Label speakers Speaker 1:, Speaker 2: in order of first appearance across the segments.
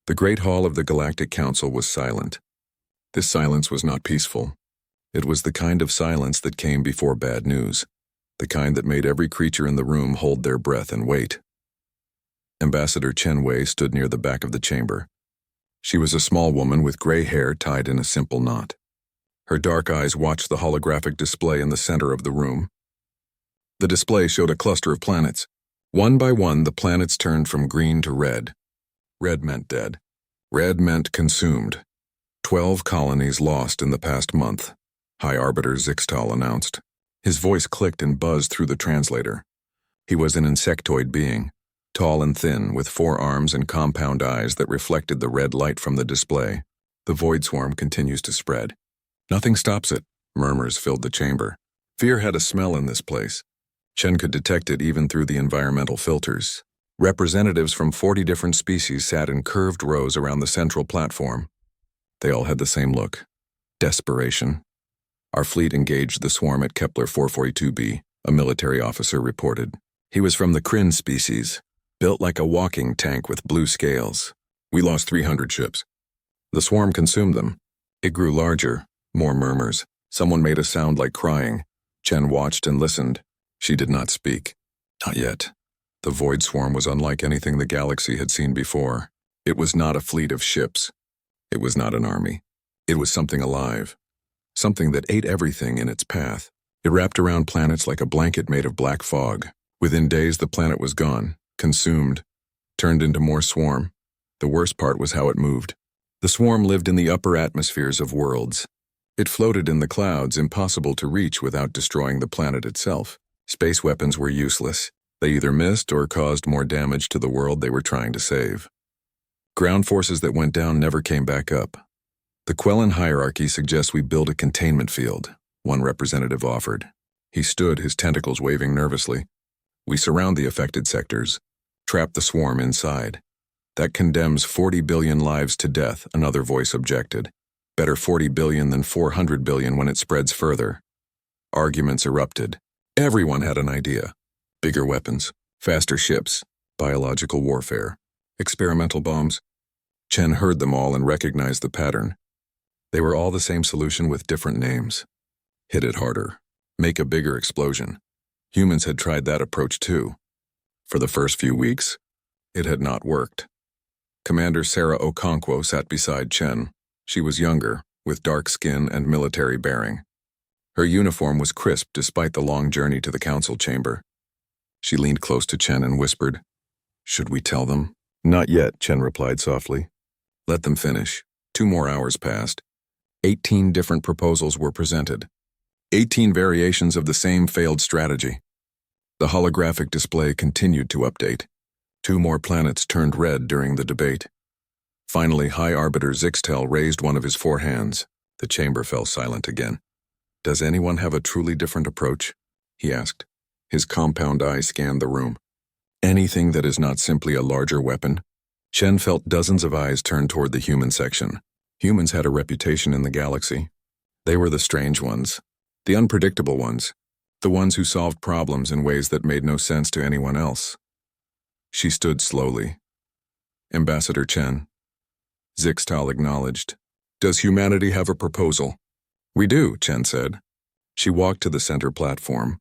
Speaker 1: The great hall of the Galactic Council was silent. This silence was not peaceful. It was the kind of silence that came before bad news, the kind that made every creature in the room hold their breath and wait. Ambassador Chen Wei stood near the back of the chamber. She was a small woman with gray hair tied in a simple knot. Her dark eyes watched the holographic display in the center of the room. The display showed a cluster of planets. One by one, the planets turned from green to red. Red meant dead. Red meant consumed. 12 colonies lost in the past month, High Arbiter Zixtal announced. His voice clicked and buzzed through the translator. He was an insectoid being, tall and thin, with 4 arms and compound eyes that reflected the red light from the display. The void swarm continues to spread. Nothing stops it. Murmurs filled the chamber. Fear had a smell in this place. Chen could detect it even through the environmental filters. Representatives from 40 different species sat in curved rows around the central platform. They all had the same look. Desperation. Our fleet engaged the swarm at Kepler 442b, a military officer reported. He was from the Kryn species, built like a walking tank with blue scales. We lost 300 ships. The swarm consumed them. It grew larger, more murmurs. Someone made a sound like crying. Chen watched and listened. She did not speak. Not yet. The void swarm was unlike anything the galaxy had seen before. It was not a fleet of ships. It was not an army. It was something alive. Something that ate everything in its path. It wrapped around planets like a blanket made of black fog. Within days, the planet was gone, consumed, turned into more swarm. The worst part was how it moved. The swarm lived in the upper atmospheres of worlds. It floated in the clouds, impossible to reach without destroying the planet itself. Space weapons were useless. They either missed or caused more damage to the world they were trying to save. Ground forces that went down never came back up. The Quellan hierarchy suggests we build a containment field, one representative offered. He stood, his tentacles waving nervously. We surround the affected sectors, trap the swarm inside. That condemns 40 billion lives to death, another voice objected. Better 40 billion than 400 billion when it spreads further. Arguments erupted. Everyone had an idea. Bigger weapons, faster ships, biological warfare, experimental bombs. Chen heard them all and recognized the pattern. They were all the same solution with different names. Hit it harder. Make a bigger explosion. Humans had tried that approach too. For the first few weeks, it had not worked. Commander Sarah Okonkwo sat beside Chen. She was younger, with dark skin and military bearing. Her uniform was crisp despite the long journey to the council chamber. She leaned close to Chen and whispered, "Should we tell them?" "Not yet," Chen replied softly. "Let them finish." 2 more hours passed. 18 different proposals were presented. 18 variations of the same failed strategy. The holographic display continued to update. 2 more planets turned red during the debate. Finally, High Arbiter Zixtal raised one of his 4 hands. The chamber fell silent again. "Does anyone have a truly different approach?" he asked. His compound eye scanned the room. "Anything that is not simply a larger weapon?" Chen felt dozens of eyes turn toward the human section. Humans had a reputation in the galaxy. They were the strange ones, the unpredictable ones, the ones who solved problems in ways that made no sense to anyone else. She stood slowly. "Ambassador Chen." Zixtal acknowledged. "Does humanity have a proposal?" "We do," Chen said. She walked to the center platform.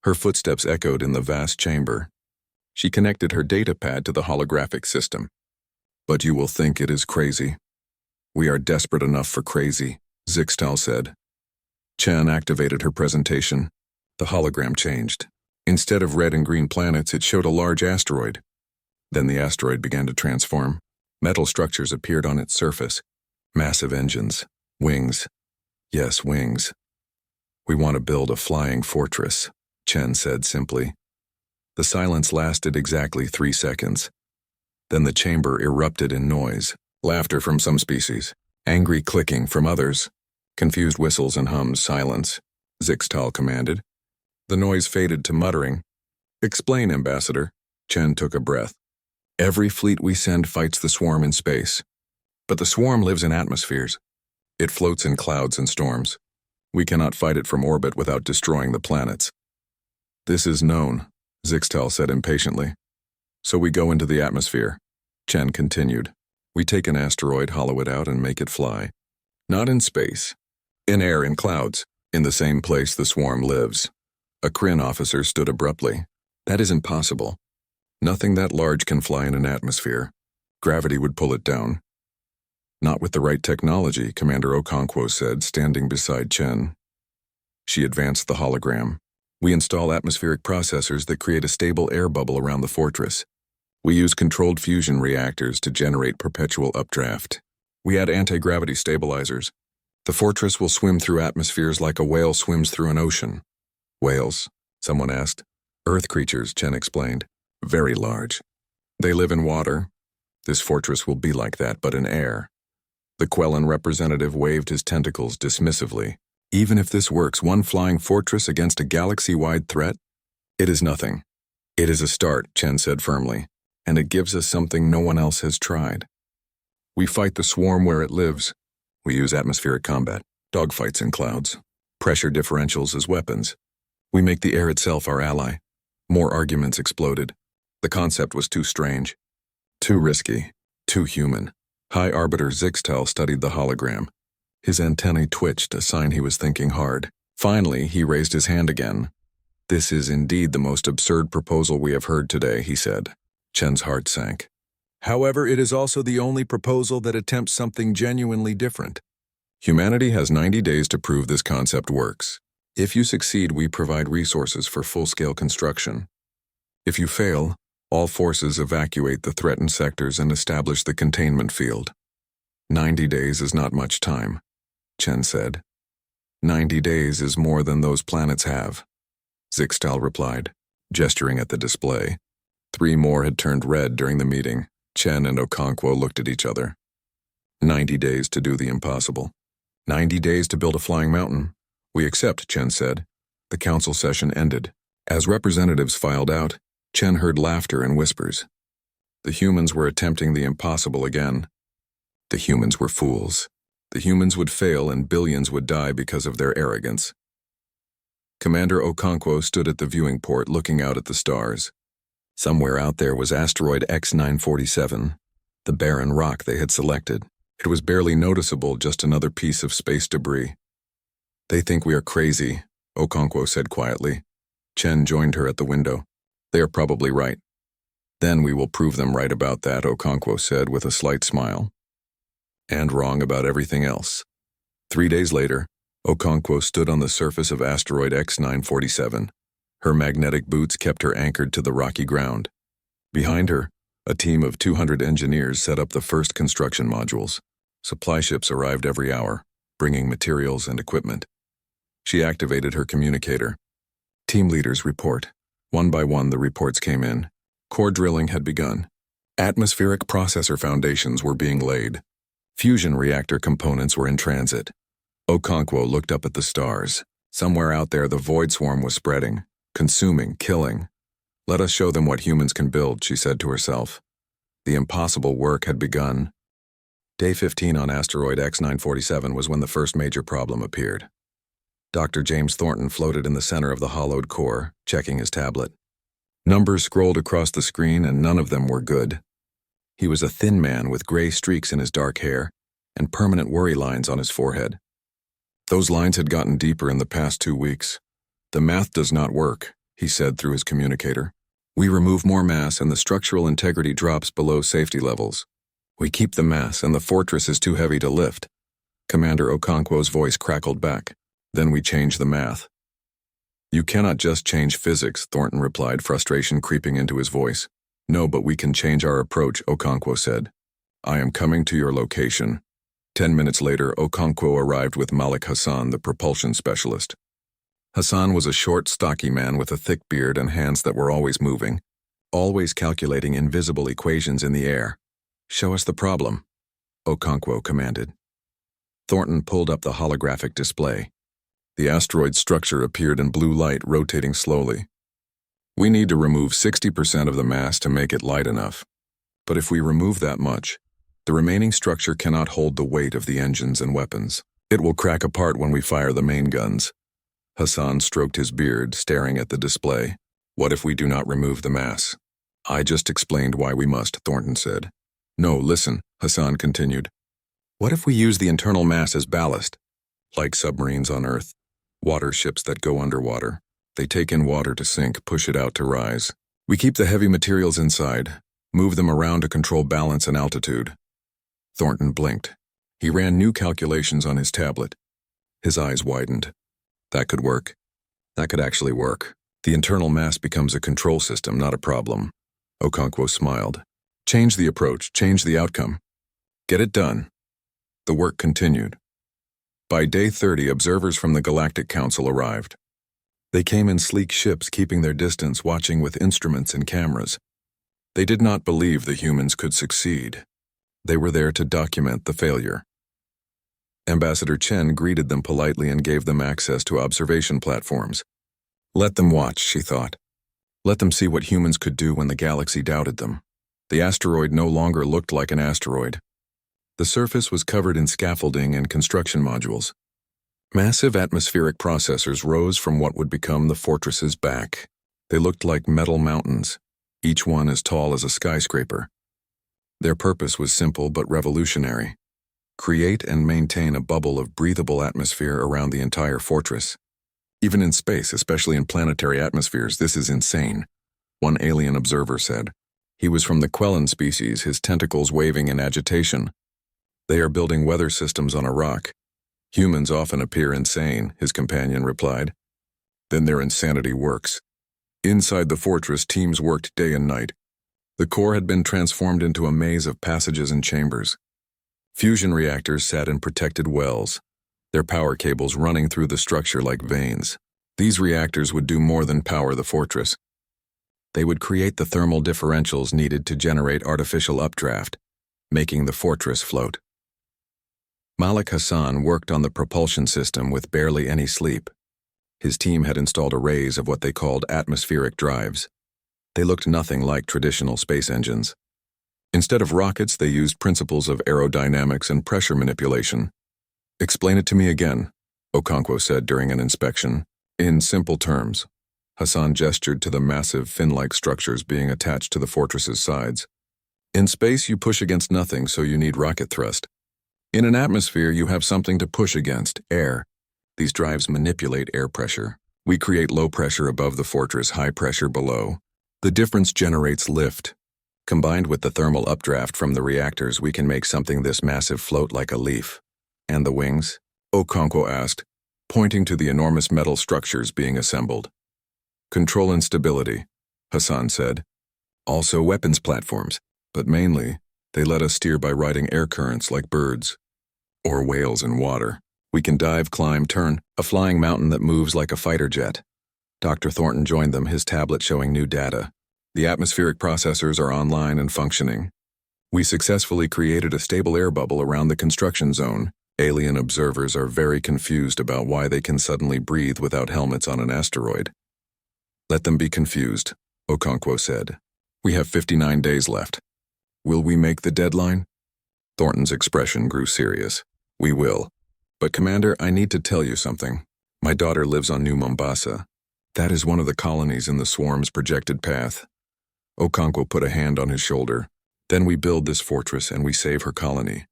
Speaker 1: Her footsteps echoed in the vast chamber. She connected her data pad to the holographic system. "But you will think it is crazy." "We are desperate enough for crazy," Zixtal said. Chen activated her presentation. The hologram changed. Instead of red and green planets, it showed a large asteroid. Then the asteroid began to transform. Metal structures appeared on its surface. Massive engines. Wings. Yes, wings. "We want to build a flying fortress," Chen said simply. The silence lasted exactly 3 seconds. Then the chamber erupted in noise. Laughter from some species. Angry clicking from others. Confused whistles and hums. Silence. Zixtal commanded. The noise faded to muttering. "Explain, Ambassador." Chen took a breath. "Every fleet we send fights the swarm in space. But the swarm lives in atmospheres. It floats in clouds and storms. We cannot fight it from orbit without destroying the planets." "This is known," Zixtal said impatiently. "So we go into the atmosphere," Chen continued. We take an asteroid, hollow it out, and make it fly. Not in space. In air, in clouds. In the same place the swarm lives. A Kryn officer stood abruptly. That isn't possible. Nothing that large can fly in an atmosphere. Gravity would pull it down. Not with the right technology, Commander Okonkwo said, standing beside Chen. She advanced the hologram. We install atmospheric processors that create a stable air bubble around the fortress. We use controlled fusion reactors to generate perpetual updraft. We add anti-gravity stabilizers. The fortress will swim through atmospheres like a whale swims through an ocean. Whales? Someone asked. Earth creatures, Chen explained. Very large. They live in water. This fortress will be like that, but in air. The Quellan representative waved his tentacles dismissively. Even if this works, one flying fortress against a galaxy-wide threat? It is nothing. It is a start, Chen said firmly, and it gives us something no one else has tried. We fight the swarm where it lives. We use atmospheric combat, dogfights in clouds, pressure differentials as weapons. We make the air itself our ally. More arguments exploded. The concept was too strange. Too risky. Too human. High Arbiter Zixtel studied the hologram. His antennae twitched, a sign he was thinking hard. Finally, he raised his hand again. This is indeed the most absurd proposal we have heard today, he said. Chen's heart sank. However, it is also the only proposal that attempts something genuinely different. Humanity has 90 days to prove this concept works. If you succeed, we provide resources for full-scale construction. If you fail, all forces evacuate the threatened sectors and establish the containment field. 90 days is not much time, Chen said. 90 days is more than those planets have, Zixtal replied, gesturing at the display. 3 more had turned red during the meeting. Chen and Okonkwo looked at each other. 90 days to do the impossible. 90 days to build a flying mountain. We accept, Chen said. The council session ended. As representatives filed out, Chen heard laughter and whispers. The humans were attempting the impossible again. The humans were fools. The humans would fail and billions would die because of their arrogance. Commander Okonkwo stood at the viewing port looking out at the stars. Somewhere out there was asteroid X947, the barren rock they had selected. It was barely noticeable, just another piece of space debris. They think we are crazy, Okonkwo said quietly. Chen joined her at the window. They are probably right. Then we will prove them right about that, Okonkwo said with a slight smile. And wrong about everything else. 3 days later, Okonkwo stood on the surface of asteroid X947. Her magnetic boots kept her anchored to the rocky ground. Behind her, a team of 200 engineers set up the first construction modules. Supply ships arrived every hour, bringing materials and equipment. She activated her communicator. Team leaders report. One by one, the reports came in. Core drilling had begun. Atmospheric processor foundations were being laid. Fusion reactor components were in transit. Okonkwo looked up at the stars. Somewhere out there, the void swarm was spreading. Consuming, killing. Let us show them what humans can build, she said to herself. The impossible work had begun. Day 15 on asteroid X947 was when the first major problem appeared. Dr. James Thornton floated in the center of the hollowed core, checking his tablet. Numbers scrolled across the screen and none of them were good. He was a thin man with gray streaks in his dark hair and permanent worry lines on his forehead. Those lines had gotten deeper in the past 2 weeks. The math does not work, he said through his communicator. We remove more mass and the structural integrity drops below safety levels. We keep the mass and the fortress is too heavy to lift. Commander Okonkwo's voice crackled back. Then we change the math. You cannot just change physics, Thornton replied, frustration creeping into his voice. No, but we can change our approach, Okonkwo said. I am coming to your location. 10 minutes later, Okonkwo arrived with Malik Hassan, the propulsion specialist. Hassan was a short, stocky man with a thick beard and hands that were always moving, always calculating invisible equations in the air. Show us the problem, Okonkwo commanded. Thornton pulled up the holographic display. The asteroid's structure appeared in blue light, rotating slowly. We need to remove 60% of the mass to make it light enough. But if we remove that much, the remaining structure cannot hold the weight of the engines and weapons. It will crack apart when we fire the main guns. Hassan stroked his beard, staring at the display. What if we do not remove the mass? I just explained why we must, Thornton said. No, listen, Hassan continued. What if we use the internal mass as ballast? Like submarines on Earth, water ships that go underwater. They take in water to sink, push it out to rise. We keep the heavy materials inside, move them around to control balance and altitude. Thornton blinked. He ran new calculations on his tablet. His eyes widened. That could work. That could actually work. The internal mass becomes a control system, not a problem. Okonkwo smiled. Change the approach, change the outcome. Get it done. The work continued. By day 30, observers from the Galactic Council arrived. They came in sleek ships, keeping their distance, watching with instruments and cameras. They did not believe the humans could succeed. They were there to document the failure. Ambassador Chen greeted them politely and gave them access to observation platforms. Let them watch, she thought. Let them see what humans could do when the galaxy doubted them. The asteroid no longer looked like an asteroid. The surface was covered in scaffolding and construction modules. Massive atmospheric processors rose from what would become the fortress's back. They looked like metal mountains, each one as tall as a skyscraper. Their purpose was simple but revolutionary. Create and maintain a bubble of breathable atmosphere around the entire fortress. Even in space, especially in planetary atmospheres, this is insane, one alien observer said. He was from the Quellan species, his tentacles waving in agitation. They are building weather systems on a rock. Humans often appear insane, his companion replied. Then their insanity works. Inside the fortress, teams worked day and night. The core had been transformed into a maze of passages and chambers. Fusion reactors sat in protected wells, their power cables running through the structure like veins. These reactors would do more than power the fortress. They would create the thermal differentials needed to generate artificial updraft, making the fortress float. Malik Hassan worked on the propulsion system with barely any sleep. His team had installed arrays of what they called atmospheric drives. They looked nothing like traditional space engines. Instead of rockets, they used principles of aerodynamics and pressure manipulation. Explain it to me again, Okonkwo said during an inspection. In simple terms, Hassan gestured to the massive fin-like structures being attached to the fortress's sides. In space, you push against nothing, so you need rocket thrust. In an atmosphere, you have something to push against, air. These drives manipulate air pressure. We create low pressure above the fortress, high pressure below. The difference generates lift. Combined with the thermal updraft from the reactors, we can make something this massive float like a leaf. And the wings? Okonkwo asked, pointing to the enormous metal structures being assembled. Control and stability, Hassan said. Also weapons platforms, but mainly, they let us steer by riding air currents like birds. Or whales in water. We can dive, climb, turn, a flying mountain that moves like a fighter jet. Dr. Thornton joined them, his tablet showing new data. The atmospheric processors are online and functioning. We successfully created a stable air bubble around the construction zone. Alien observers are very confused about why they can suddenly breathe without helmets on an asteroid. Let them be confused, Okonkwo said. We have 59 days left. Will we make the deadline? Thornton's expression grew serious. We will. But Commander, I need to tell you something. My daughter lives on New Mombasa. That is one of the colonies in the swarm's projected path. Okonkwo put a hand on his shoulder. Then we build this fortress and we save her colony.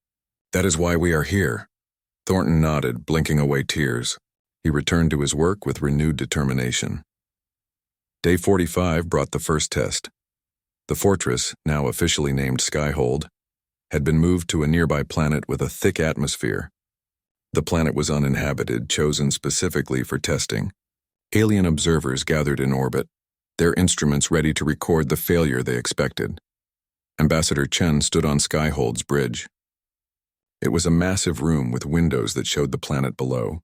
Speaker 1: That is why we are here. Thornton nodded, blinking away tears. He returned to his work with renewed determination. Day 45 brought the first test. The fortress, now officially named Skyhold, had been moved to a nearby planet with a thick atmosphere. The planet was uninhabited, chosen specifically for testing. Alien observers gathered in orbit, their instruments ready to record the failure they expected. Ambassador Chen stood on Skyhold's bridge. It was a massive room with windows that showed the planet below.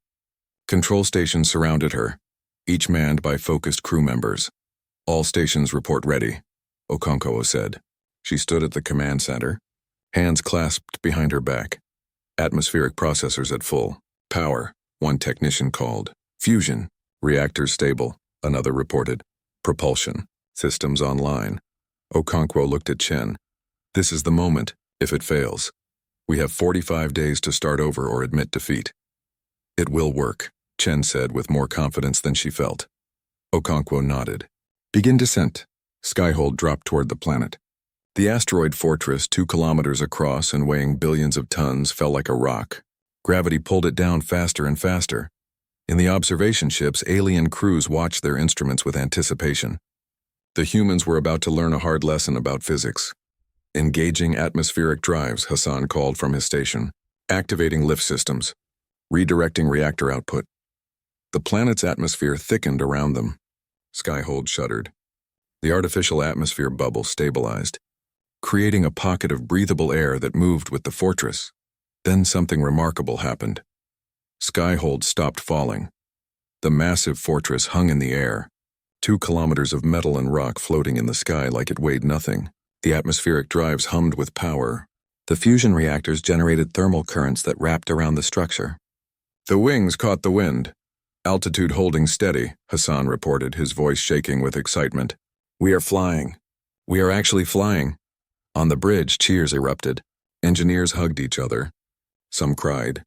Speaker 1: Control stations surrounded her, each manned by focused crew members. All stations report ready, Okonkwo said. She stood at the command center, hands clasped behind her back. Atmospheric processors at full. Power, one technician called. Fusion, reactors stable, another reported. Propulsion, systems online. Okonkwo looked at Chen. This is the moment, if it fails. We have 45 days to start over or admit defeat. It will work, Chen said with more confidence than she felt. Okonkwo nodded. Begin descent. Skyhold dropped toward the planet. The asteroid fortress, 2 kilometers across and weighing billions of tons, fell like a rock. Gravity pulled it down faster and faster. In the observation ships, alien crews watched their instruments with anticipation. The humans were about to learn a hard lesson about physics. Engaging atmospheric drives, Hassan called from his station. Activating lift systems. Redirecting reactor output. The planet's atmosphere thickened around them. Skyhold shuddered. The artificial atmosphere bubble stabilized, creating a pocket of breathable air that moved with the fortress. Then something remarkable happened. Skyhold stopped falling. The massive fortress hung in the air, 2 kilometers of metal and rock floating in the sky like it weighed nothing. The atmospheric drives hummed with power. The fusion reactors generated thermal currents that wrapped around the structure. The wings caught the wind. Altitude holding steady, Hassan reported, his voice shaking with excitement. We are flying. We are actually flying. On the bridge, cheers erupted. Engineers hugged each other. Some cried.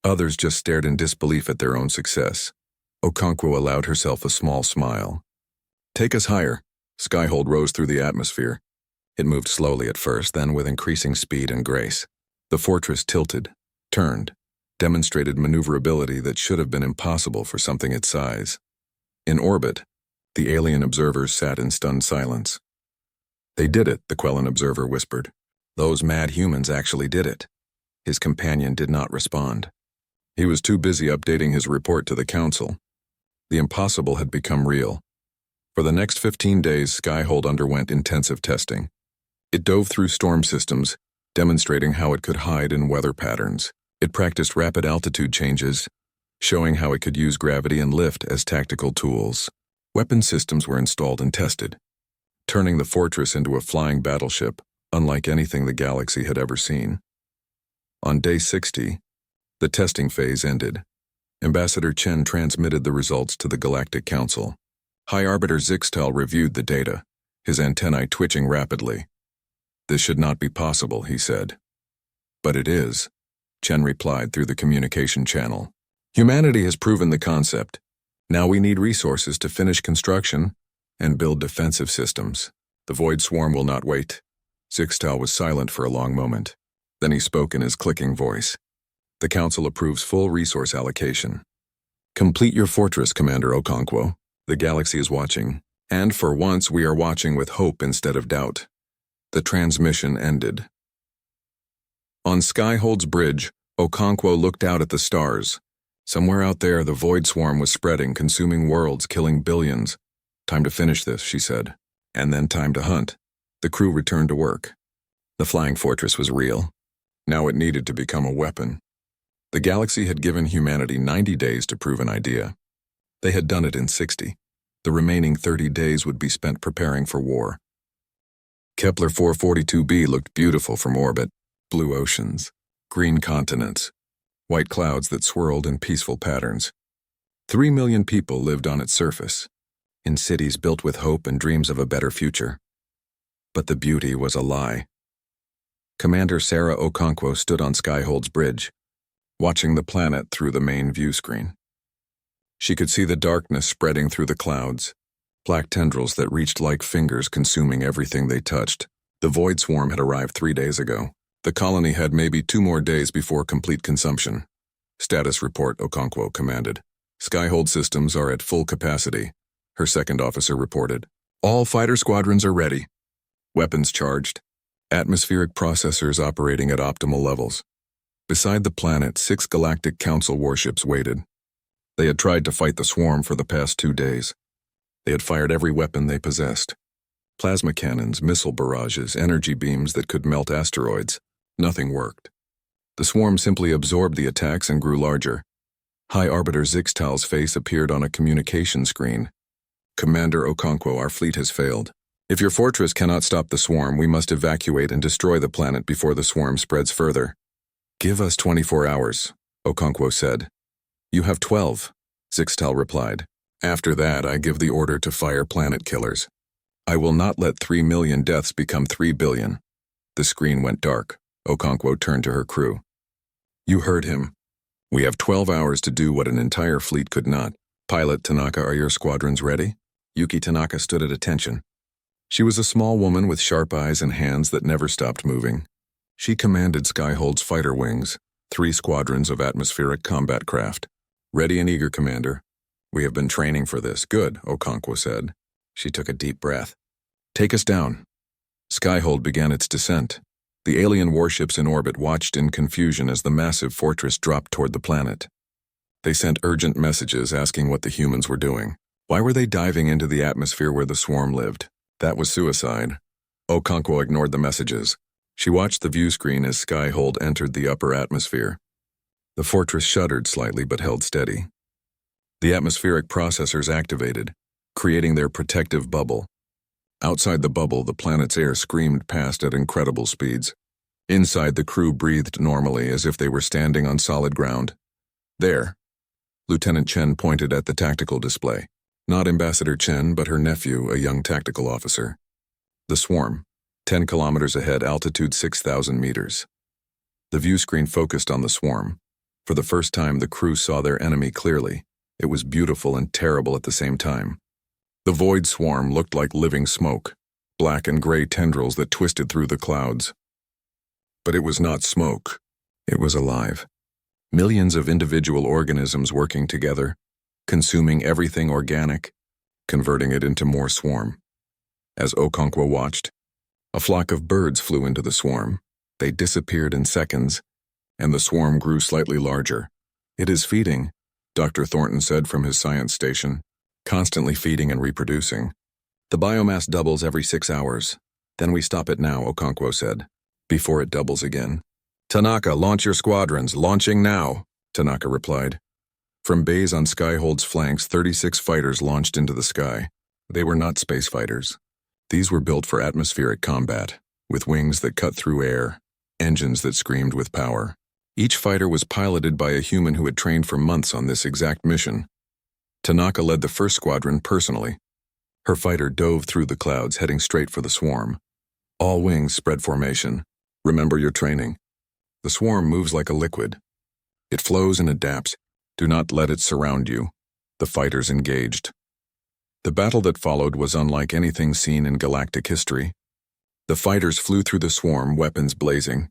Speaker 1: Others just stared in disbelief at their own success. Okonkwo allowed herself a small smile. Take us higher. Skyhold rose through the atmosphere. It moved slowly at first, then with increasing speed and grace. The fortress tilted, turned, demonstrated maneuverability that should have been impossible for something its size. In orbit, the alien observers sat in stunned silence. They did it, the Quellan observer whispered. Those mad humans actually did it. His companion did not respond. He was too busy updating his report to the council. The impossible had become real. For the next 15 days, Skyhold underwent intensive testing. It dove through storm systems, demonstrating how it could hide in weather patterns. It practiced rapid altitude changes, showing how it could use gravity and lift as tactical tools. Weapon systems were installed and tested, turning the fortress into a flying battleship, unlike anything the galaxy had ever seen. On day 60, the testing phase ended. Ambassador Chen transmitted the results to the Galactic Council. High Arbiter Zixtal reviewed the data, his antennae twitching rapidly. This should not be possible, he said. But it is, Chen replied through the communication channel. Humanity has proven the concept. Now we need resources to finish construction and build defensive systems. The Void Swarm will not wait. Zixtal was silent for a long moment. Then he spoke in his clicking voice. The Council approves full resource allocation. Complete your fortress, Commander Okonkwo. The galaxy is watching, and for once we are watching with hope instead of doubt. The transmission ended. On Skyhold's bridge, Okonkwo looked out at the stars. Somewhere out there, the Void Swarm was spreading, consuming worlds, killing billions. Time to finish this, she said. And then time to hunt. The crew returned to work. The flying fortress was real. Now it needed to become a weapon. The galaxy had given humanity 90 days to prove an idea. They had done it in 60. The remaining 30 days would be spent preparing for war. Kepler 442b looked beautiful from orbit. Blue oceans, green continents, white clouds that swirled in peaceful patterns. 3 million people lived on its surface, in cities built with hope and dreams of a better future. But the beauty was a lie. Commander Sarah Okonkwo stood on Skyhold's bridge, watching the planet through the main view screen. She could see the darkness spreading through the clouds, black tendrils that reached like fingers consuming everything they touched. The Void Swarm had arrived 3 days ago. The colony had maybe 2 more days before complete consumption. Status report, Okonkwo commanded. Skyhold systems are at full capacity, her second officer reported. All fighter squadrons are ready. Weapons charged. Atmospheric processors operating at optimal levels. Beside the planet, 6 Galactic Council warships waited. They had tried to fight the swarm for the past 2 days. They had fired every weapon they possessed. Plasma cannons, missile barrages, energy beams that could melt asteroids. Nothing worked. The swarm simply absorbed the attacks and grew larger. High Arbiter Zixtal's face appeared on a communication screen. Commander Okonkwo, our fleet has failed. If your fortress cannot stop the swarm, we must evacuate and destroy the planet before the swarm spreads further. Give us 24 hours, Okonkwo said. You have 12, Zixtal replied. After that, I give the order to fire planet killers. I will not let 3 million deaths become 3 billion. The screen went dark. Okonkwo turned to her crew. You heard him. We have 12 hours to do what an entire fleet could not. Pilot Tanaka, are your squadrons ready? Yuki Tanaka stood at attention. She was a small woman with sharp eyes and hands that never stopped moving. She commanded Skyhold's fighter wings, 3 squadrons of atmospheric combat craft. Ready and eager, Commander. We have been training for this. Good, Okonkwo said. She took a deep breath. Take us down. Skyhold began its descent. The alien warships in orbit watched in confusion as the massive fortress dropped toward the planet. They sent urgent messages asking what the humans were doing. Why were they diving into the atmosphere where the swarm lived? That was suicide. Okonkwo ignored the messages. She watched the view screen as Skyhold entered the upper atmosphere. The fortress shuddered slightly but held steady. The atmospheric processors activated, creating their protective bubble. Outside the bubble, the planet's air screamed past at incredible speeds. Inside, the crew breathed normally as if they were standing on solid ground. There. Lieutenant Chen pointed at the tactical display. Not Ambassador Chen, but her nephew, a young tactical officer. The swarm, 10 kilometers ahead, altitude 6,000 meters. The view screen focused on the swarm. For the first time, the crew saw their enemy clearly. It was beautiful and terrible at the same time. The void swarm looked like living smoke, black and gray tendrils that twisted through the clouds. But it was not smoke. It was alive. Millions of individual organisms working together, consuming everything organic, converting it into more swarm. As Okonkwo watched, a flock of birds flew into the swarm. They disappeared in seconds, and the swarm grew slightly larger. It is feeding, Dr. Thornton said from his science station, constantly feeding and reproducing. The biomass doubles every 6 hours. Then we stop it now, Okonkwo said, before it doubles again. Tanaka, launch your squadrons, launching now, Tanaka replied. From bays on Skyhold's flanks, 36 fighters launched into the sky. They were not space fighters. These were built for atmospheric combat, with wings that cut through air, engines that screamed with power. Each fighter was piloted by a human who had trained for months on this exact mission. Tanaka led the first squadron personally. Her fighter dove through the clouds, heading straight for the swarm. All wings spread formation. Remember your training. The swarm moves like a liquid. It flows and adapts. Do not let it surround you. The fighters engaged. The battle that followed was unlike anything seen in galactic history. The fighters flew through the swarm, weapons blazing.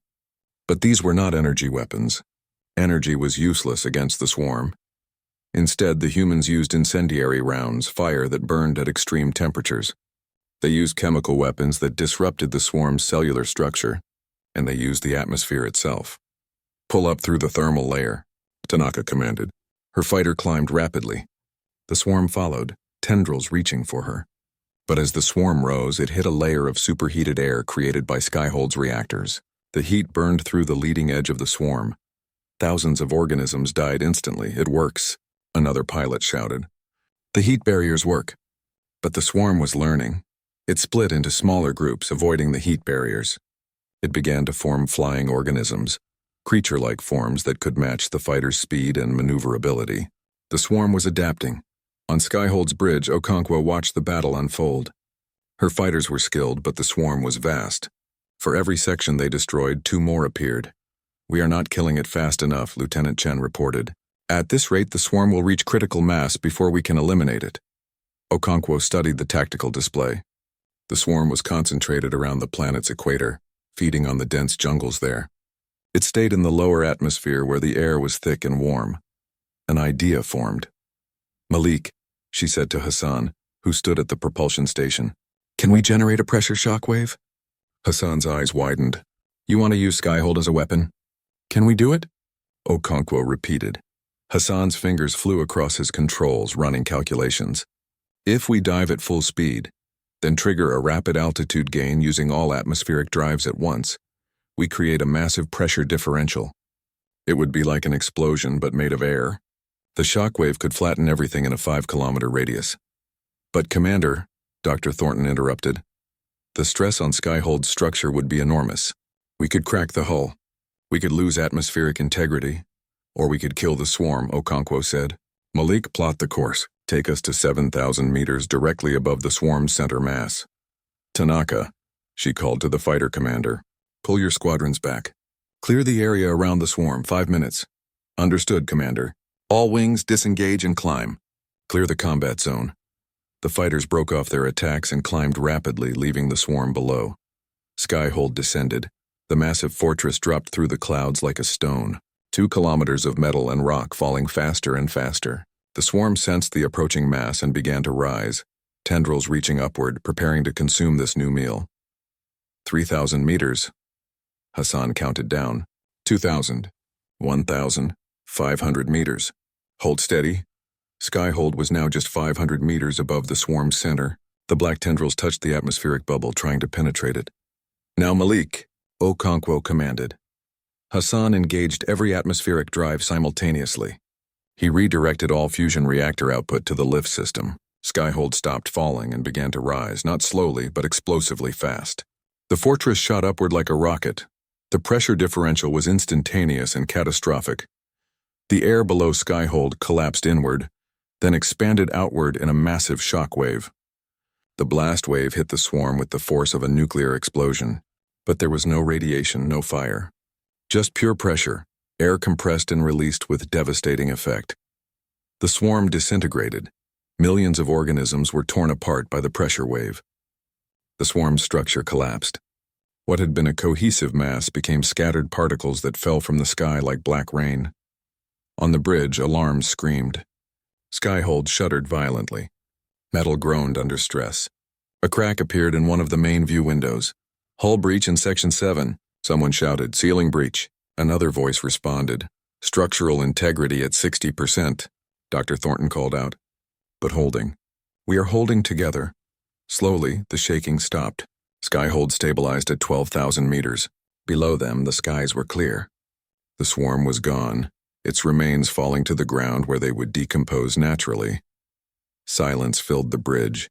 Speaker 1: But these were not energy weapons. Energy was useless against the swarm. Instead, the humans used incendiary rounds, fire that burned at extreme temperatures. They used chemical weapons that disrupted the swarm's cellular structure, and they used the atmosphere itself. Pull up through the thermal layer, Tanaka commanded. Her fighter climbed rapidly. The swarm followed, tendrils reaching for her. But as the swarm rose, it hit a layer of superheated air created by Skyhold's reactors. The heat burned through the leading edge of the swarm. Thousands of organisms died instantly. It works, another pilot shouted. The heat barriers work. But the swarm was learning. It split into smaller groups, avoiding the heat barriers. It began to form flying organisms, creature-like forms that could match the fighter's speed and maneuverability. The swarm was adapting. On Skyhold's bridge, Okonkwo watched the battle unfold. Her fighters were skilled, but the swarm was vast. For every section they destroyed, 2 more appeared. We are not killing it fast enough, Lieutenant Chen reported. At this rate, the swarm will reach critical mass before we can eliminate it. Okonkwo studied the tactical display. The swarm was concentrated around the planet's equator, feeding on the dense jungles there. It stayed in the lower atmosphere where the air was thick and warm. An idea formed. Malik, she said to Hassan, who stood at the propulsion station. Can we generate a pressure shockwave? Hassan's eyes widened. You want to use Skyhold as a weapon? Can we do it? Okonkwo repeated. Hassan's fingers flew across his controls, running calculations. If we dive at full speed, then trigger a rapid altitude gain using all atmospheric drives at once, we create a massive pressure differential. It would be like an explosion but made of air. The shockwave could flatten everything in a 5-kilometer radius. But Commander, Dr. Thornton interrupted, the stress on Skyhold's structure would be enormous. We could crack the hull. We could lose atmospheric integrity. Or we could kill the swarm, Okonkwo said. Malik, plot the course. Take us to 7,000 meters directly above the swarm's center mass. Tanaka, she called to the fighter commander. Pull your squadrons back. Clear the area around the swarm, 5 minutes. Understood, Commander. All wings disengage and climb. Clear the combat zone. The fighters broke off their attacks and climbed rapidly, leaving the swarm below. Skyhold descended. The massive fortress dropped through the clouds like a stone, 2 kilometers of metal and rock falling faster and faster. The swarm sensed the approaching mass and began to rise, tendrils reaching upward, preparing to consume this new meal. 3,000 meters. Hassan counted down. 2,000. 1,000. 500 meters. Hold steady. Skyhold was now just 500 meters above the swarm's center. The black tendrils touched the atmospheric bubble, trying to penetrate it. Now Malik, Okonkwo commanded. Hassan engaged every atmospheric drive simultaneously. He redirected all fusion reactor output to the lift system. Skyhold stopped falling and began to rise, not slowly, but explosively fast. The fortress shot upward like a rocket. The pressure differential was instantaneous and catastrophic. The air below Skyhold collapsed inward, then expanded outward in a massive shock wave. The blast wave hit the swarm with the force of a nuclear explosion, but there was no radiation, no fire. Just pure pressure, air compressed and released with devastating effect. The swarm disintegrated. Millions of organisms were torn apart by the pressure wave. The swarm's structure collapsed. What had been a cohesive mass became scattered particles that fell from the sky like black rain. On the bridge, alarms screamed. Skyhold shuddered violently. Metal groaned under stress. A crack appeared in one of the main view windows. Hull breach in Section 7, someone shouted. Ceiling breach. Another voice responded. Structural integrity at 60%, Dr. Thornton called out. But holding. We are holding together. Slowly, the shaking stopped. Skyhold stabilized at 12,000 meters. Below them, the skies were clear. The swarm was gone, its remains falling to the ground where they would decompose naturally. Silence filled the bridge.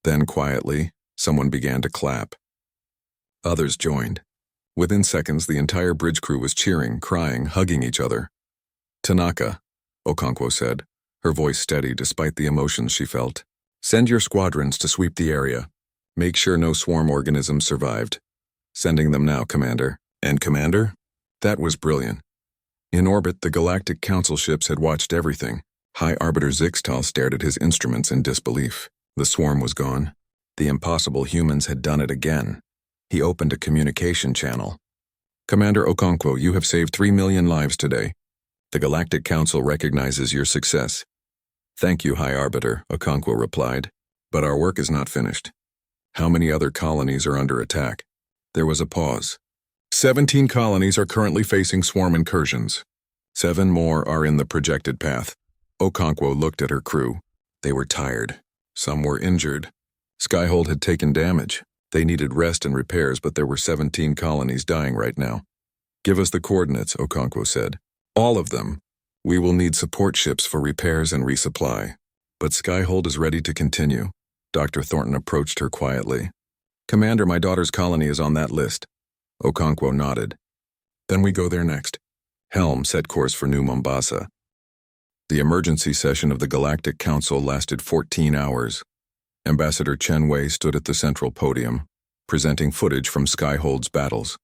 Speaker 1: Then, quietly, someone began to clap. Others joined. Within seconds, the entire bridge crew was cheering, crying, hugging each other. Tanaka, Okonkwo said, her voice steady despite the emotions she felt. Send your squadrons to sweep the area. Make sure no swarm organisms survived. Sending them now, Commander. And Commander? That was brilliant. In orbit, the Galactic Council ships had watched everything. High Arbiter Zixtal stared at his instruments in disbelief. The swarm was gone. The impossible humans had done it again. He opened a communication channel. Commander Okonkwo, you have saved 3 million lives today. The Galactic Council recognizes your success. Thank you, High Arbiter, Okonkwo replied. But our work is not finished. How many other colonies are under attack? There was a pause. 17 colonies are currently facing swarm incursions. 7 more are in the projected path. Okonkwo looked at her crew. They were tired. Some were injured. Skyhold had taken damage. They needed rest and repairs, but there were 17 colonies dying right now. Give us the coordinates, Okonkwo said. All of them. We will need support ships for repairs and resupply. But Skyhold is ready to continue. Dr. Thornton approached her quietly. Commander, my daughter's colony is on that list. Okonkwo nodded. Then we go there next. Helm set course for New Mombasa. The emergency session of the Galactic Council lasted 14 hours. Ambassador Chen Wei stood at the central podium, presenting footage from Skyhold's battles.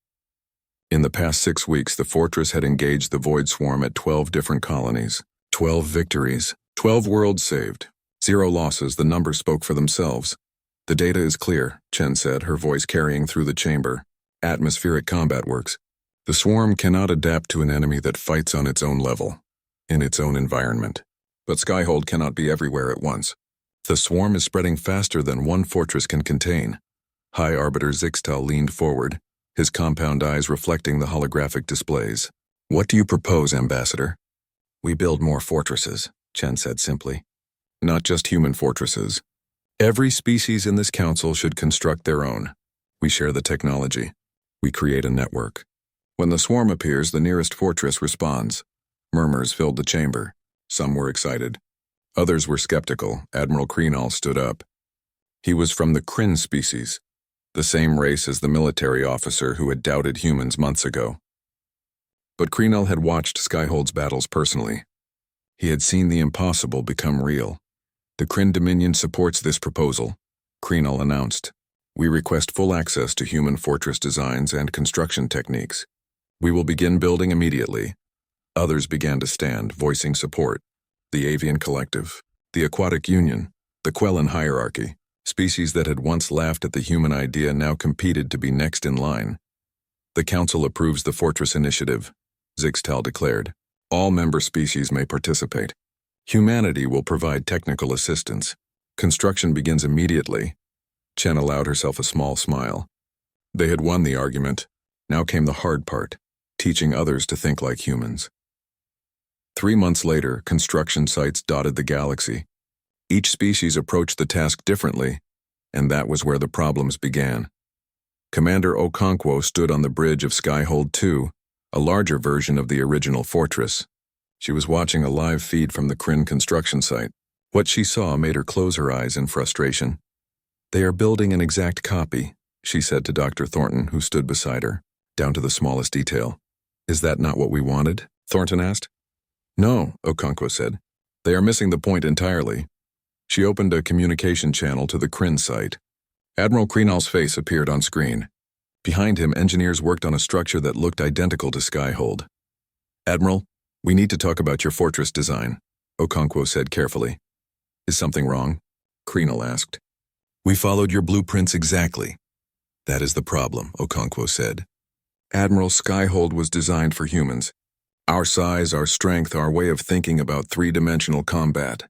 Speaker 1: In the past 6 weeks, the fortress had engaged the Void Swarm at 12 different colonies. 12 victories, 12 worlds saved. 0 losses, the numbers spoke for themselves. The data is clear, Chen said, her voice carrying through the chamber. Atmospheric combat works. The swarm cannot adapt to an enemy that fights on its own level, in its own environment. But Skyhold cannot be everywhere at once. The swarm is spreading faster than one fortress can contain. High Arbiter Zixtal leaned forward, his compound eyes reflecting the holographic displays. What do you propose, Ambassador? We build more fortresses, Chen said simply. Not just human fortresses. Every species in this council should construct their own. We share the technology. We create a network. When the swarm appears, the nearest fortress responds. Murmurs filled the chamber. Some were excited. Others were skeptical. Admiral Kreenal stood up. He was from the Kryn species, the same race as the military officer who had doubted humans months ago. But Kreenal had watched Skyhold's battles personally. He had seen the impossible become real. The Kryn Dominion supports this proposal, Kreenal announced. We request full access to human fortress designs and construction techniques. We will begin building immediately. Others began to stand, voicing support. The Avian Collective, the Aquatic Union, The Quellan hierarchy, species that had once laughed at the human idea now competed to be next in line. The Council approves the Fortress Initiative, Zixtal declared. All member species may participate. Humanity will provide technical assistance. Construction begins immediately. Chen allowed herself a small smile. They had won the argument. Now came the hard part, teaching others to think like humans. 3 months later, construction sites dotted the galaxy. Each species approached the task differently, and that was where the problems began. Commander Okonkwo stood on the bridge of Skyhold 2, a larger version of the original fortress. She was watching a live feed from the Kryn construction site. What she saw made her close her eyes in frustration. "They are building an exact copy," she said to Dr. Thornton, who stood beside her, down to the smallest detail. "Is that not what we wanted?" Thornton asked. "No," Okonkwo said. "They are missing the point entirely." She opened a communication channel to the Kryn site. Admiral Krenal's face appeared on screen. Behind him, engineers worked on a structure that looked identical to Skyhold. "Admiral, we need to talk about your fortress design," Okonkwo said carefully. "Is something wrong?" Krenal asked. "We followed your blueprints exactly." "That is the problem," Okonkwo said. "Admiral, Skyhold was designed for humans. Our size, our strength, our way of thinking about three-dimensional combat.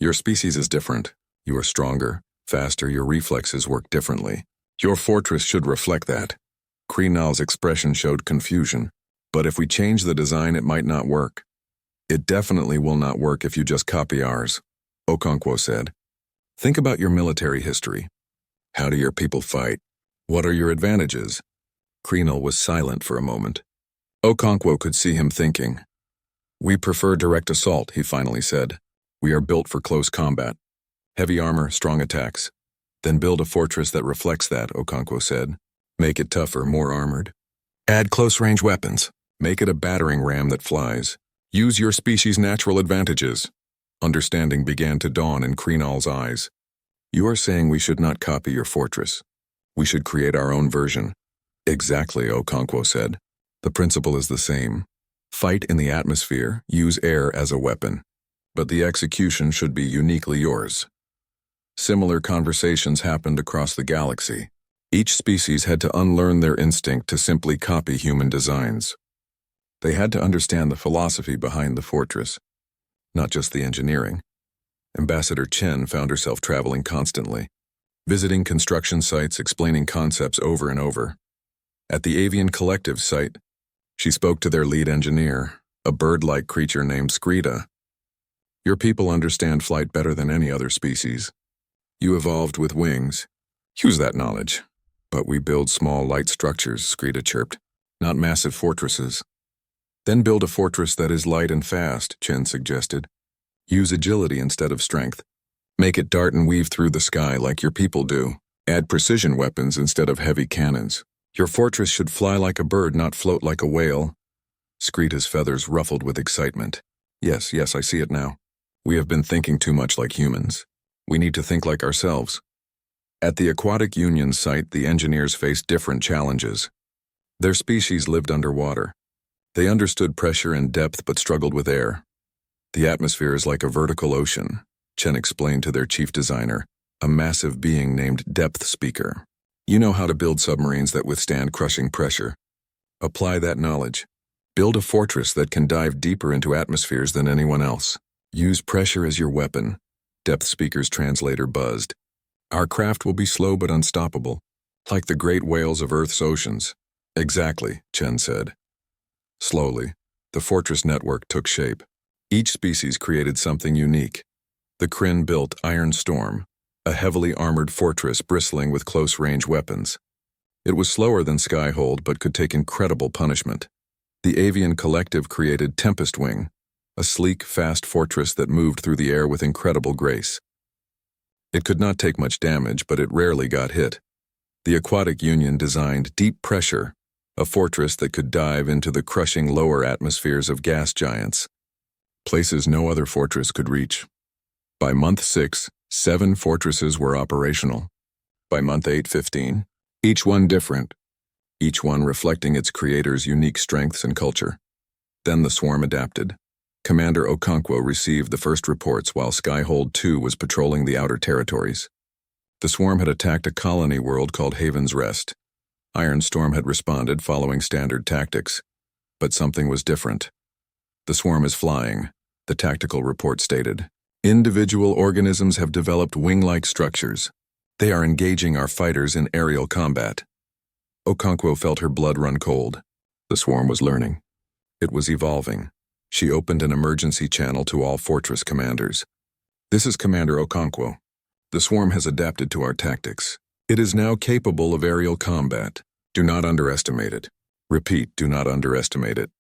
Speaker 1: Your species is different. You are stronger, faster, your reflexes work differently. Your fortress should reflect that." Krenal's expression showed confusion. "But if we change the design, it might not work." "It definitely will not work if you just copy ours," Okonkwo said. "Think about your military history. How do your people fight? What are your advantages?" Krenal was silent for a moment. Okonkwo could see him thinking. "We prefer direct assault," he finally said. "We are built for close combat. Heavy armor, strong attacks." "Then build a fortress that reflects that," Okonkwo said. "Make it tougher, more armored. Add close-range weapons. Make it a battering ram that flies. Use your species' natural advantages." Understanding began to dawn in Krenal's eyes. "You are saying we should not copy your fortress. We should create our own version." "Exactly," Okonkwo said. "The principle is the same. Fight in the atmosphere, use air as a weapon. But the execution should be uniquely yours." Similar conversations happened across the galaxy. Each species had to unlearn their instinct to simply copy human designs. They had to understand the philosophy behind the fortress, not just the engineering. Ambassador Chen found herself traveling constantly, visiting construction sites, explaining concepts over and over. At the Avian Collective site, she spoke to their lead engineer, a bird-like creature named Skrida. "Your people understand flight better than any other species. You evolved with wings. Use that knowledge. But we build small, light structures," Skrida chirped, "not massive fortresses." "Then build a fortress that is light and fast," Chen suggested. "Use agility instead of strength. Make it dart and weave through the sky like your people do. Add precision weapons instead of heavy cannons. Your fortress should fly like a bird, not float like a whale." Skrida's feathers ruffled with excitement. Yes, I see it now. We have been thinking too much like humans. We need to think like ourselves." At the Aquatic Union site, the engineers faced different challenges. Their species lived underwater. They understood pressure and depth but struggled with air. "The atmosphere is like a vertical ocean," Chen explained to their chief designer, a massive being named Depth Speaker. "You know how to build submarines that withstand crushing pressure. Apply that knowledge. Build a fortress that can dive deeper into atmospheres than anyone else. Use pressure as your weapon." Depth Speaker's translator buzzed. "Our craft will be slow but unstoppable, like the great whales of Earth's oceans." "Exactly," Chen said. Slowly, the fortress network took shape. Each species created something unique. The Kryn built Iron Storm, a heavily armored fortress bristling with close-range weapons. It was slower than Skyhold but could take incredible punishment. The Avian Collective created Tempest Wing, a sleek, fast fortress that moved through the air with incredible grace. It could not take much damage, but it rarely got hit. The Aquatic Union designed Deep Pressure, a fortress that could dive into the crushing lower atmospheres of gas giants, places no other fortress could reach. By month 6, 7 fortresses were operational. By month 8, 15, each one different, each one reflecting its creator's unique strengths and culture. Then the swarm adapted. Commander Okonkwo received the first reports while Skyhold 2 was patrolling the outer territories. The swarm had attacked a colony world called Haven's Rest. Ironstorm had responded following standard tactics. But something was different. The swarm is flying, the tactical report stated. Individual organisms have developed wing-like structures. They are engaging our fighters in aerial combat. Okonkwo felt her blood run cold. The swarm was learning. It was evolving. She opened an emergency channel to all fortress commanders. This is Commander Okonkwo. The swarm has adapted to our tactics. It is now capable of aerial combat. Do not underestimate it. Repeat, do not underestimate it.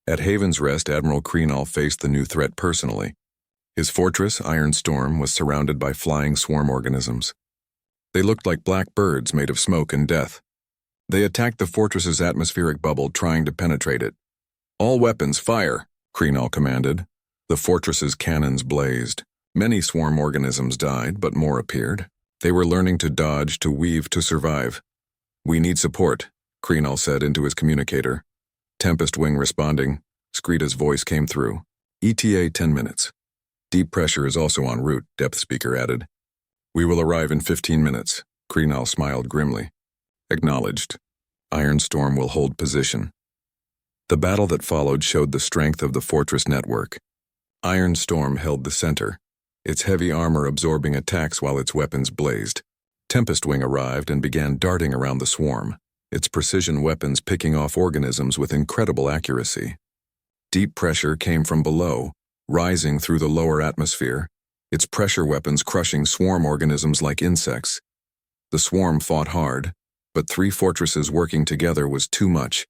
Speaker 1: At Haven's Rest, Admiral Kreenall faced the new threat personally. His fortress, Ironstorm, was surrounded by flying swarm organisms. They looked like black birds made of smoke and death. They attacked the fortress's atmospheric bubble, trying to penetrate it. All weapons, fire, Kreenall commanded. The fortress's cannons blazed. Many swarm organisms died, but more appeared. They were learning to dodge, to weave, to survive. We need support, Kreenall said into his communicator. Tempest Wing responding. Skrita's voice came through. ETA 10 minutes. Deep pressure is also en route, Depth Speaker added. We will arrive in 15 minutes, Kreenall smiled grimly. Acknowledged. Ironstorm will hold position. The battle that followed showed the strength of the fortress network. Ironstorm held the center, its heavy armor absorbing attacks while its weapons blazed. Tempest Wing arrived and began darting around the swarm, its precision weapons picking off organisms with incredible accuracy. Deep pressure came from below, rising through the lower atmosphere, its pressure weapons crushing swarm organisms like insects. The swarm fought hard, but 3 fortresses working together was too much.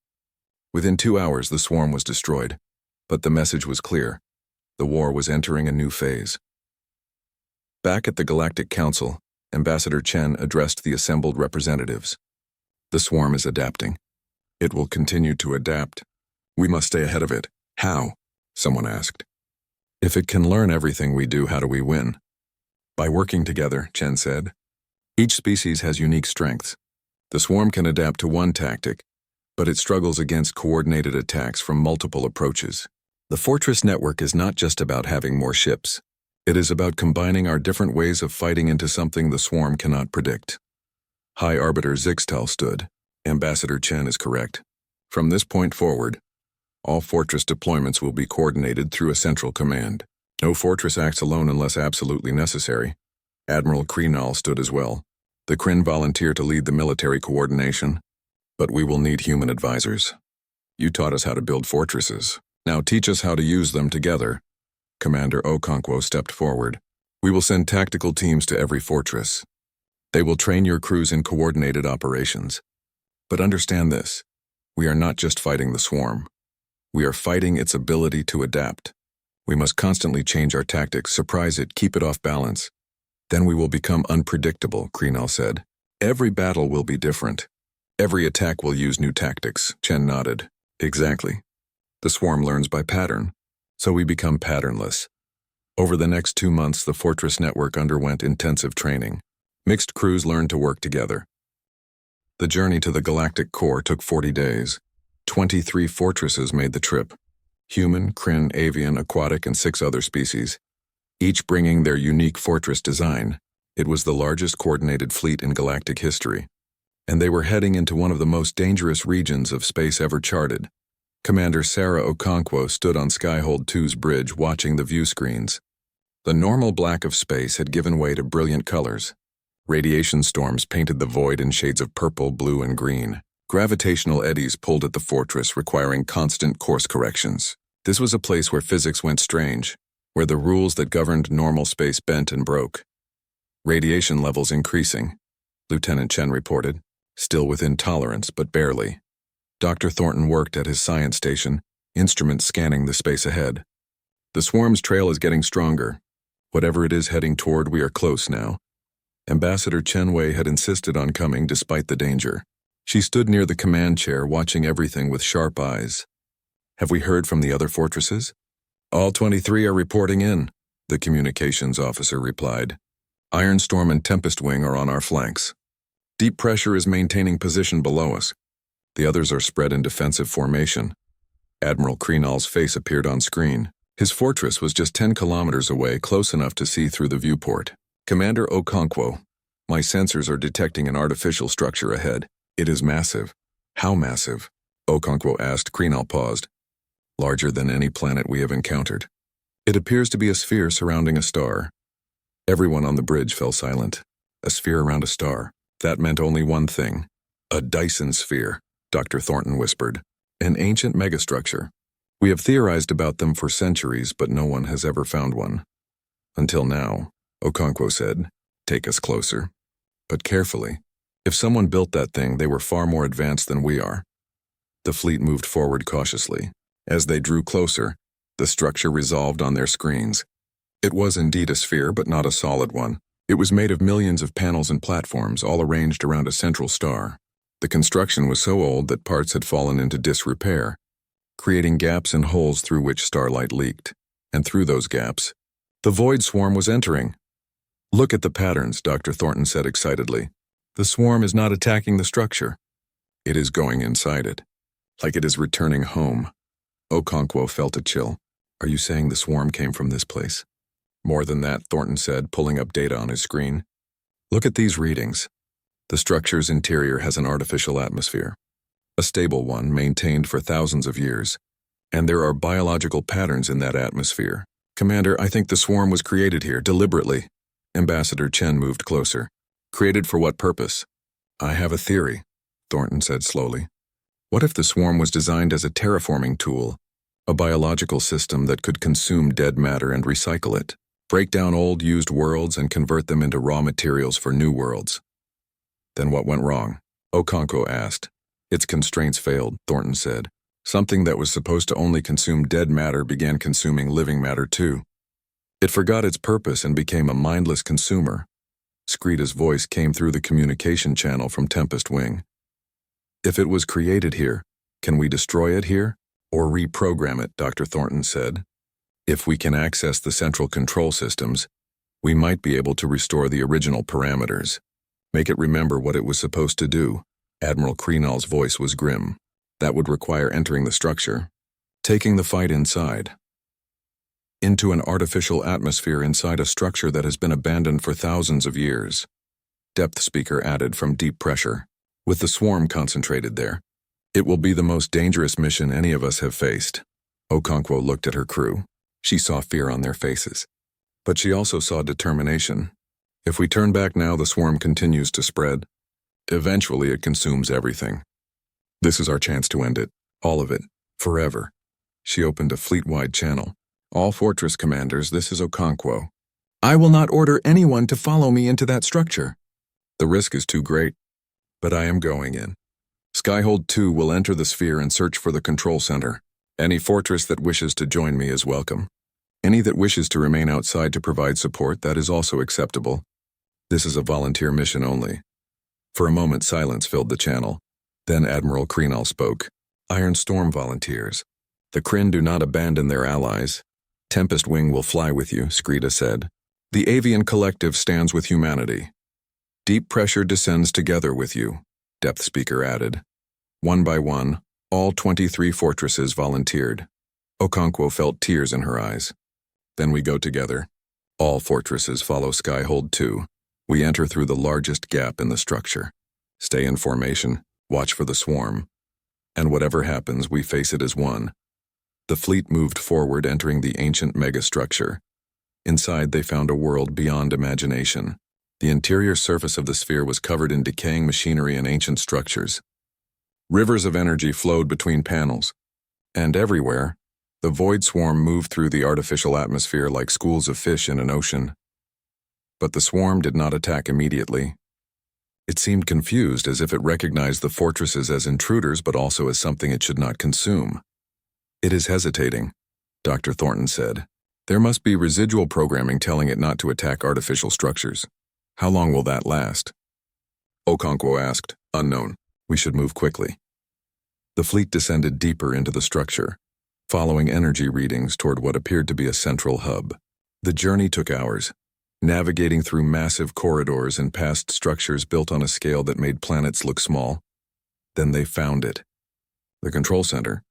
Speaker 1: Within 2 hours, the swarm was destroyed, but the message was clear. The war was entering a new phase. Back at the Galactic Council, Ambassador Chen addressed the assembled representatives. The swarm is adapting. It will continue to adapt. We must stay ahead of it. How? Someone asked. If it can learn everything we do, how do we win? By working together, Chen said. Each species has unique strengths. The swarm can adapt to one tactic, but it struggles against coordinated attacks from multiple approaches. The fortress network is not just about having more ships. It is about combining our different ways of fighting into something the swarm cannot predict. High Arbiter Zixtal stood. Ambassador Chen is correct. From this point forward, all fortress deployments will be coordinated through a central command. No fortress acts alone unless absolutely necessary. Admiral Kreenall stood as well. The Kryn volunteer to lead the military coordination, but we will need human advisors. You taught us how to build fortresses. Now teach us how to use them together. Commander Okonkwo stepped forward. We will send tactical teams to every fortress. They will train your crews in coordinated operations. But understand this, we are not just fighting the swarm. We are fighting its ability to adapt. We must constantly change our tactics, surprise it, keep it off balance. Then we will become unpredictable, Kreenall said. Every battle will be different. Every attack will use new tactics, Chen nodded. Exactly. The swarm learns by pattern, so we become patternless. Over the next 2 months, the fortress network underwent intensive training. Mixed crews learned to work together. The journey to the galactic core took 40 days. 23 fortresses made the trip. Human, Kryn, avian, aquatic, and 6 other species, each bringing their unique fortress design. It was the largest coordinated fleet in galactic history, and they were heading into one of the most dangerous regions of space ever charted. Commander Sarah Okonkwo stood on Skyhold 2's bridge watching the view screens. The normal black of space had given way to brilliant colors. Radiation storms painted the void in shades of purple, blue, and green. Gravitational eddies pulled at the fortress, requiring constant course corrections. This was a place where physics went strange, where the rules that governed normal space bent and broke. Radiation levels increasing, Lieutenant Chen reported, still within tolerance, but barely. Dr. Thornton worked at his science station, instruments scanning the space ahead. The swarm's trail is getting stronger. Whatever it is heading toward, we are close now. Ambassador Chen Wei had insisted on coming despite the danger. She stood near the command chair, watching everything with sharp eyes. Have we heard from the other fortresses? All 23 are reporting in, the communications officer replied. Ironstorm and Tempest Wing are on our flanks. Deep pressure is maintaining position below us. The others are spread in defensive formation. Admiral Kreenall's face appeared on screen. His fortress was just 10 kilometers away, close enough to see through the viewport. Commander Okonkwo, my sensors are detecting an artificial structure ahead. It is massive. How massive? Okonkwo asked. Krenal paused. Larger than any planet we have encountered. It appears to be a sphere surrounding a star. Everyone on the bridge fell silent. A sphere around a star. That meant only one thing. A Dyson sphere, Dr. Thornton whispered. An ancient megastructure. We have theorized about them for centuries, but no one has ever found one. Until now, Okonkwo said. Take us closer. But carefully. If someone built that thing, they were far more advanced than we are. The fleet moved forward cautiously. As they drew closer, the structure resolved on their screens. It was indeed a sphere, but not a solid one. It was made of millions of panels and platforms, all arranged around a central star. The construction was so old that parts had fallen into disrepair, creating gaps and holes through which starlight leaked. And through those gaps, the void swarm was entering. Look at the patterns, Dr. Thornton said excitedly. The swarm is not attacking the structure. It is going inside it, like it is returning home. Okonkwo felt a chill. Are you saying the swarm came from this place? More than that, Thornton said, pulling up data on his screen. Look at these readings. The structure's interior has an artificial atmosphere. A stable one, maintained for thousands of years. And there are biological patterns in that atmosphere. Commander, I think the swarm was created here, deliberately. Ambassador Chen moved closer. Created for what purpose? I have a theory, Thornton said slowly. What if the swarm was designed as a terraforming tool, a biological system that could consume dead matter and recycle it, break down old used worlds and convert them into raw materials for new worlds? Then what went wrong? Okonkwo asked. Its constraints failed, Thornton said. Something that was supposed to only consume dead matter began consuming living matter too. It forgot its purpose and became a mindless consumer. Skrita's voice came through the communication channel from Tempest Wing. If it was created here, can we destroy it here? Or reprogram it, Dr. Thornton said. If we can access the central control systems, we might be able to restore the original parameters. Make it remember what it was supposed to do. Admiral Krenal's voice was grim. That would require entering the structure, taking the fight inside. Into an artificial atmosphere inside a structure that has been abandoned for thousands of years. Depth speaker added from deep pressure. With the swarm concentrated there, it will be the most dangerous mission any of us have faced. Okonkwo looked at her crew. She saw fear on their faces. But she also saw determination. If we turn back now, the swarm continues to spread. Eventually, it consumes everything. This is our chance to end it. All of it. Forever. She opened a fleet-wide channel. All fortress commanders, this is Okonkwo. I will not order anyone to follow me into that structure. The risk is too great. But I am going in. Skyhold 2 will enter the sphere and search for the control center. Any fortress that wishes to join me is welcome. Any that wishes to remain outside to provide support, that is also acceptable. This is a volunteer mission only. For a moment, silence filled the channel. Then Admiral Krenal spoke. Iron Storm volunteers. The Kryn do not abandon their allies. Tempest Wing will fly with you, Skrita said. The Avian Collective stands with humanity. Deep pressure descends together with you, Depth Speaker added. One by one, all 23 fortresses volunteered. Okonkwo felt tears in her eyes. Then we go together. All fortresses follow Skyhold 2. We enter through the largest gap in the structure. Stay in formation, watch for the swarm. And whatever happens, we face it as one. The fleet moved forward, entering the ancient megastructure. Inside, they found a world beyond imagination. The interior surface of the sphere was covered in decaying machinery and ancient structures. Rivers of energy flowed between panels. And everywhere, the void swarm moved through the artificial atmosphere like schools of fish in an ocean. But the swarm did not attack immediately. It seemed confused, as if it recognized the fortresses as intruders but also as something it should not consume. It is hesitating, Dr. Thornton said. There must be residual programming telling it not to attack artificial structures. How long will that last? Okonkwo asked. Unknown. We should move quickly. The fleet descended deeper into the structure, following energy readings toward what appeared to be a central hub. The journey took hours, navigating through massive corridors and past structures built on a scale that made planets look small. Then they found it. The control center.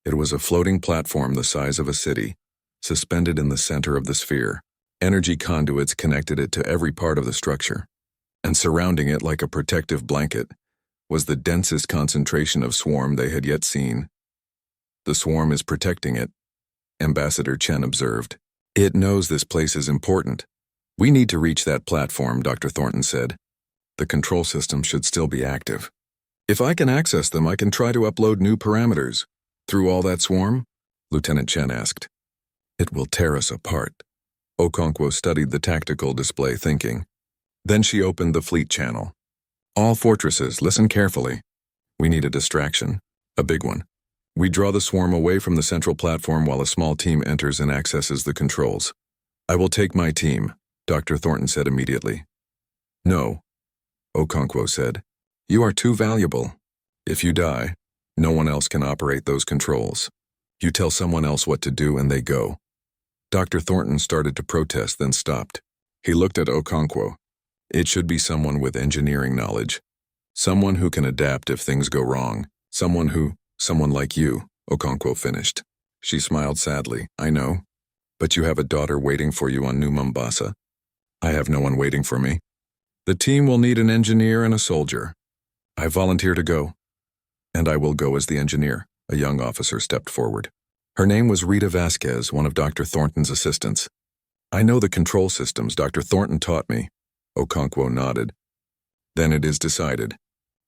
Speaker 1: It was a floating platform the size of a city, suspended in the center of the sphere. Energy conduits connected it to every part of the structure, and surrounding it like a protective blanket was the densest concentration of swarm they had yet seen. The swarm is protecting it, Ambassador Chen observed. It knows this place is important. We need to reach that platform, Dr. Thornton said. The control system should still be active. If I can access them, I can try to upload new parameters. Through all that swarm? Lieutenant Chen asked. It will tear us apart. Okonkwo studied the tactical display, thinking. Then she opened the fleet channel. All fortresses, listen carefully. We need a distraction, a big one. We draw the swarm away from the central platform while a small team enters and accesses the controls. I will take my team, Dr. Thornton said immediately. No, Okonkwo said. You are too valuable. If you die, no one else can operate those controls. You tell someone else what to do and they go. Dr. Thornton started to protest, then stopped. He looked at Okonkwo. It should be someone with engineering knowledge. Someone who can adapt if things go wrong. Someone like you, Okonkwo finished. She smiled sadly. I know. But you have a daughter waiting for you on New Mombasa. I have no one waiting for me. The team will need an engineer and a soldier. I volunteer to go. And I will go as the engineer, a young officer stepped forward. Her name was Rita Vasquez, one of Dr. Thornton's assistants. I know the control systems Dr. Thornton taught me. Okonkwo nodded. Then it is decided.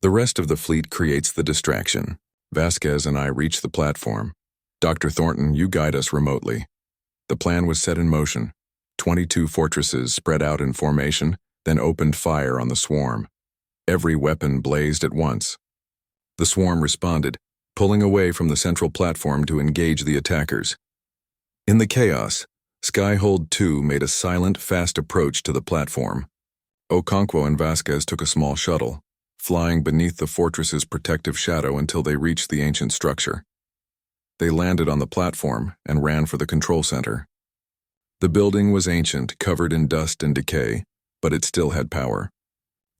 Speaker 1: The rest of the fleet creates the distraction. Vasquez and I reach the platform. Dr. Thornton, you guide us remotely. The plan was set in motion. 22 fortresses spread out in formation, then opened fire on the swarm. Every weapon blazed at once. The swarm responded, pulling away from the central platform to engage the attackers. In the chaos, Skyhold 2 made a silent, fast approach to the platform. Okonkwo and Vasquez took a small shuttle, flying beneath the fortress's protective shadow until they reached the ancient structure. They landed on the platform and ran for the control center. The building was ancient, covered in dust and decay, but it still had power.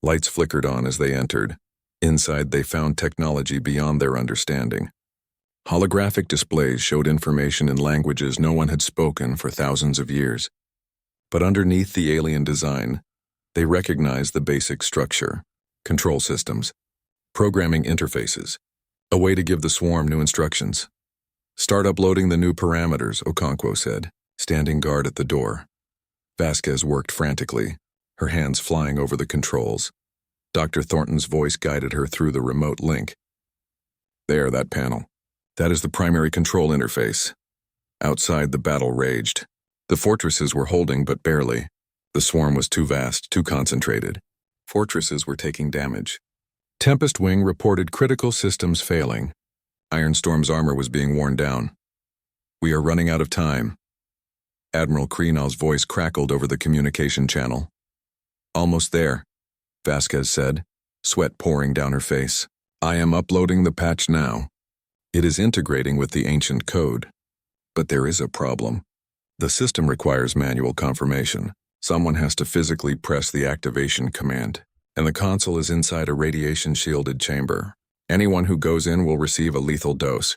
Speaker 1: Lights flickered on as they entered. Inside, they found technology beyond their understanding. Holographic displays showed information in languages no one had spoken for thousands of years. But underneath the alien design, they recognized the basic structure, control systems, programming interfaces, a way to give the swarm new instructions. Start uploading the new parameters, Okonkwo said, standing guard at the door. Vasquez worked frantically, her hands flying over the controls. Dr. Thornton's voice guided her through the remote link. There, that panel. That is the primary control interface. Outside, the battle raged. The fortresses were holding, but barely. The swarm was too vast, too concentrated. Fortresses were taking damage. Tempest Wing reported critical systems failing. Ironstorm's armor was being worn down. We are running out of time. Admiral Kreenal's voice crackled over the communication channel. Almost there, Vasquez said, sweat pouring down her face. I am uploading the patch now. It is integrating with the ancient code. But there is a problem. The system requires manual confirmation. Someone has to physically press the activation command, and the console is inside a radiation-shielded chamber. Anyone who goes in will receive a lethal dose.